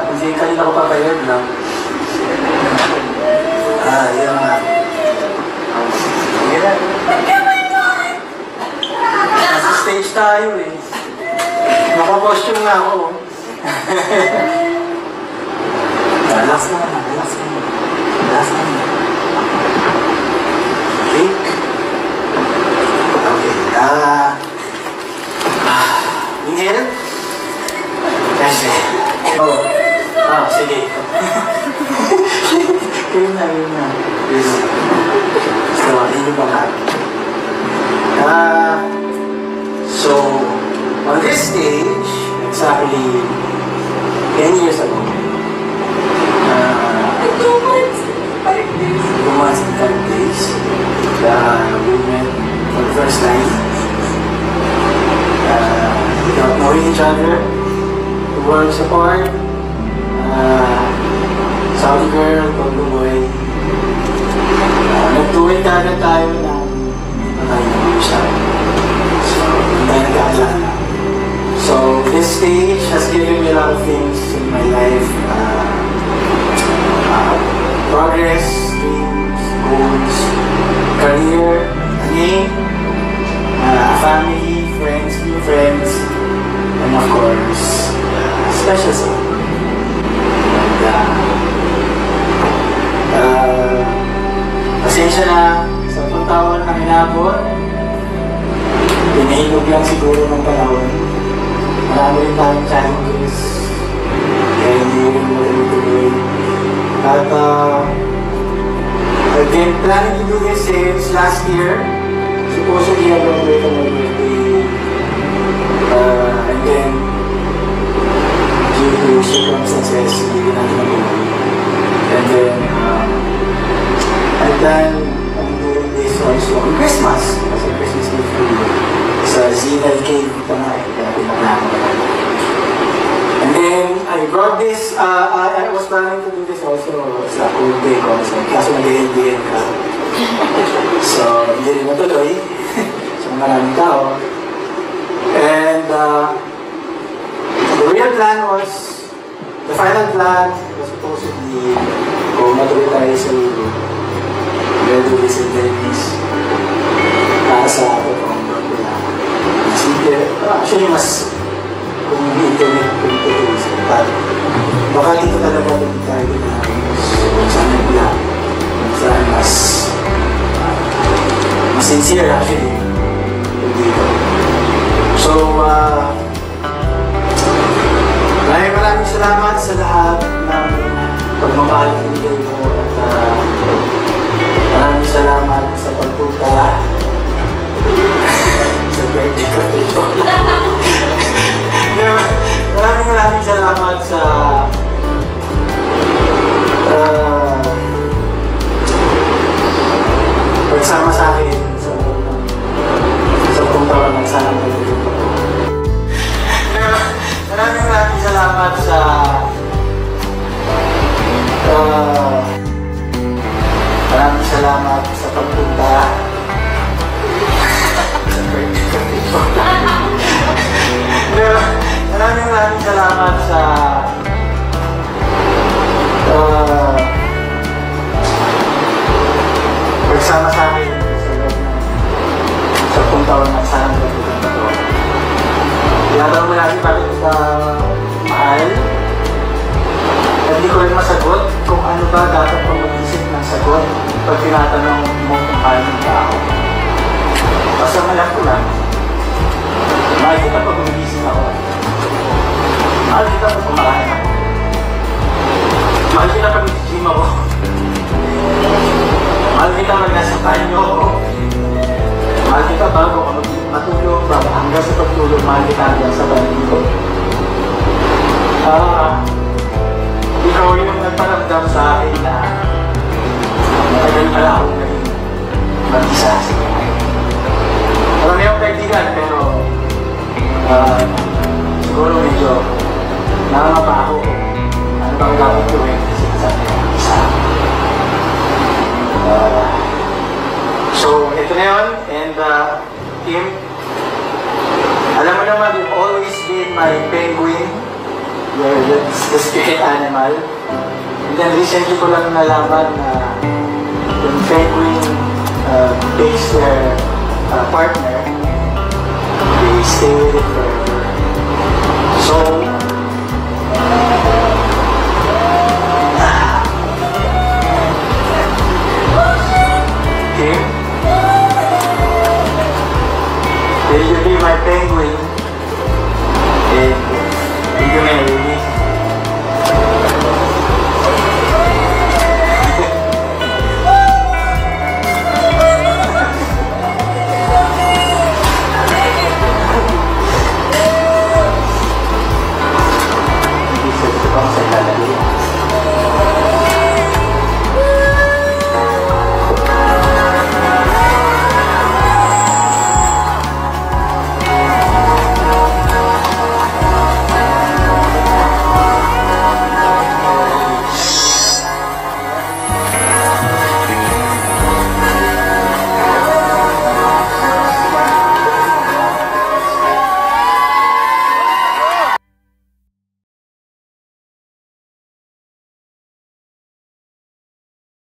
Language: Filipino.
Kasi kanina ko papayag lang. Yun nga. Nasa stage tayo eh. Nakakostume nga ako. Relax naman, relax naman. Relax naman. Okay. Okay. Inhale. Kasi. Sige. Yun na. So, yun yung pangat. So, on this stage, exactly 10 years ago, 2 months and 5 days, we met for the first time. Without knowing each other, 2 worlds apart. Saudi girl, Tondo boy. Nagtuwid kagad tayo na tayo nag-uusap. So, hindi tayo nag-aalala. So, this stage has given me a lot of things in my life. Progress, dreams, goals, career, a name, family, friends, new friends, and of course, special someone. Pasensya na sa 10 taon na inabot. Pinahilog lang siguro ng panahon. Marami rin tayong challenges. Kaya hindi rin tuloy. At I've been planning to do this since last year. Supposedly I'm going to wait on my birthday. And then, due to circumstances, hindi natin nabuhay. And then, I plan on doing this also on Christmas. Kasi Christmas Eve ko sa Zinal Cave ito nga eh. Kaya pinaklamo ko. And then, I brought this, I was planning to do this also sa cold day ko. Kaso nag-LDN ka. So, hindi rin natuloy. So, maraming tao. And, the real plan was, the final plan was supposed to be kung matuloy tayo sa Euro. We'll do this in Venice. Para sa ako kung actually, mas kung internet kung ito baka dito talaga kung tayo na sana nila sana mas sincere actually dito. So, maraming salamat sa lahat ng pagmamahal ng video mo at maraming salamat sa pagpunta sa birthday ko dito. Maraming salamat sa pagsama sa akin sa pagpuntawan ng sanang birthday ko. Maraming salamat sa maraming salamat sa pagpunta sa birthday ko dito. Maraming salamat sa pagsama sa akin sa pagpuntawan ng sanang birthday ko. Yabang mo natin bakit kita mahal. Hindi ko rin masagot kung ano ba dapat kong mag-isip ng sagot pag tinatanong mo kung paano ng tao. Basta malam ko lang. Mahal kita pag gumigising ako. Mahal kita pag kumakain ako. Mahal kita pag nag-gym ako. Mahal kita pag nasa kanyo ako. Mahal kita bago ako matulog, bago hanggang sa pagtulog, mahal kita hanggang sa paligid ko. Ikaw yung nagparamdam sa akin na matagal pala akong naging mag-isa sa buhay. Marami akong kaibigan pero siguro medyo nakangapa ako ano bang dapat gawin kasi sabi ko isa. So, ito na yun and Kim, alam mo naman, you've always been my penguin the spirit animal. And then recently ko lang nalaman na yung penguin takes their partner, they stay with it forever. So,